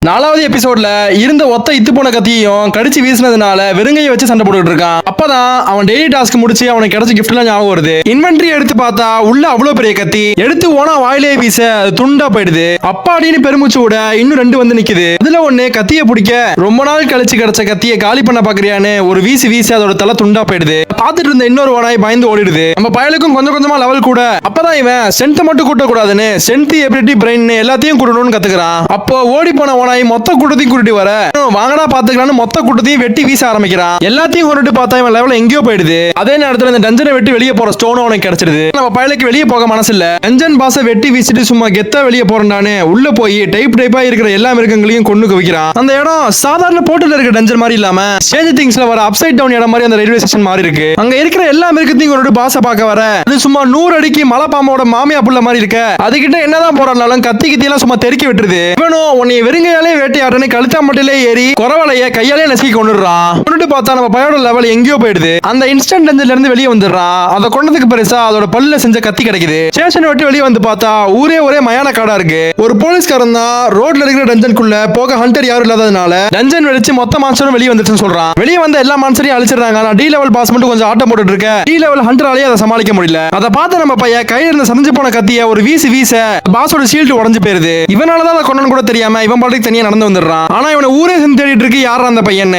4வது எபிசோட்ல இருந்த ஒத்த இத்து போன கத்தியையும் கடிச்சு வீசினதுனால வெறுங்கையை வச்சு சண்டை போட்டுட்டு இருக்கான். அப்பதான் அவன் டெய்லி டாஸ்க் முடிச்சு அவனுக்கு கிடைச்ச கிஃப்ட் எல்லாம் ஞாபகம் வருது. இன்வென்ட்ரி எடுத்து பார்த்தா உள்ள அவ்வளவு பெரிய கத்தி எடுத்து ஓனா வாயிலே வீச அது துண்டா போயிடுது. அப்பாடின்னு பெருமூச்சு விட இன்னும் 2 வந்து நிக்குது. அதுல ஒண்ணு கத்திய பிடிக்க ரொம்ப நாள் கழிச்சு கிடைச்ச கத்திய காலி பண்ண பாக்குறியான்னு ஒரு வீசி வீசி அதோட தலை துண்டா போயிடுது. பார்த்துட்டு இருந்த இன்னொரு ஓனாய் பயந்து ஓடிடுது. நம்ம பயலுக்கும் கொஞ்சம் கொஞ்சமா லெவல் கூட. அப்பதான் இவன் ஸ்ட்ரென்த் மட்டும் கூட்ட கூடாதுன்னு ஸ்ட்ரென்த் எபிலிட்டி பிரெயின் எல்லாத்தையும் கூட்டணும்னு கத்துக்கிறான். அப்போ ஓடி போன மொத்த கூட்டத்தையும் கூட்டிட்டு வர வாங்கடா பாத்துக்கலான்னு மொத்த கூட்டத்தையும் வெட்டி வீச ஆரம்பிக்கிறான். எல்லாத்தையும் கொண்டுட்டு பார்த்தா இவன் லெவல் எங்கேயோ போயிடுது. அதே நேரத்துல இந்த டஞ்சனை வெட்டி வெளியே போற ஸ்டோனும் அவனுக்கு கிடைச்சிடுது. நம்ம பயலுக்கு வெளியே போக மனசு இல்ல. டஞ்சன் பாஸை வெட்டி வீசிட்டு சும்மா கெத்தா வெளியே போறான்னு உள்ள போய் டைப்பா இருக்கிற எல்லா மிருகங்களையும் கொண்டு குவிக்கிறான். அந்த இடம் சாதாரண போர்ட்டல்ல இருக்க டஞ்சன் மாதிரி இல்லாம ஸ்ட்ரேஞ்சர் திங்ஸ்ல வர அப்சைட் டவுன் இடம் மாதிரி அந்த ரயில்வே ஸ்டேஷன் மாதிரி இருக்கு. அங்க இருக்கிற எல்லா மிருகத்தையும் கொண்டு பாஸை பார்க்க வர அது சும்மா 100 அடிக்கு மலை பாம்போட மாமியா புள்ள மாதிரி இருக்க. அதுகிட்ட என்னதான் போறாலும் கத்தி எல்லாம் சும்மா தெருக்கி விட்டுருது. இவனும் உன்னை வெறுங்கையாலே வேட்டையாடுன்னு கழுத்தா மட்டிலே ஏறி குறவலைய கையாலே நசுக்கி கொண்டுறான். கொண்டுட்டு பார்த்தா நம்ம பயோட லெவல் எங்கேயோ போயிடுது. அந்த இன்ஸ்டன்ட் டஞ்சன்ல இருந்து வெளியே வந்துடுறான். அதை கொண்டதுக்கு பெருசா அதோட பல்ல செஞ்ச கத்தி கிடைக்குது. ஸ்டேஷனை விட்டு வெளியே வந்து பார்த்தா ஒரே மயான காடா இருக்கு. ஒரு போலீஸ்காரன் தான் ரோட்ல இருக்கிற டஞ்சனுக்குள்ள போக ஹண்டர் யாரும் இல்லாததுனால டஞ்சன் வெடிச்சு மொத்த மான்ஸ்டரும் வெளியே வந்துச்சுன்னு சொல்றான். வெளியே வந்த எல்லா மான்ஸ்டரையும் அழிச்சிடறாங்க. ஆனா டி லெவல் பாஸ் மட்டும் கொஞ்சம் ஆட்டம் போட்டுட்டு இருக்க. டி லெவல் ஹண்டராலேயே அதை சமாளிக்க முடியல. அதை பார்த்து நம்ம பையன் கையில இருந்த சமைஞ்சு போன கத்திய ஒரு வீச பாஸோட ஷீல்டு உடஞ்சு போயிருது. இவனாலதான் அதை கொண்டு கூட தெரியாம இவன் பாட்டுக்கு தனியா நடந்து வந்துடுறான். ஆனா இவனை ஊரே சேர்ந்து தேடிட்டு இருக்கு யாரா அந்த பையன்.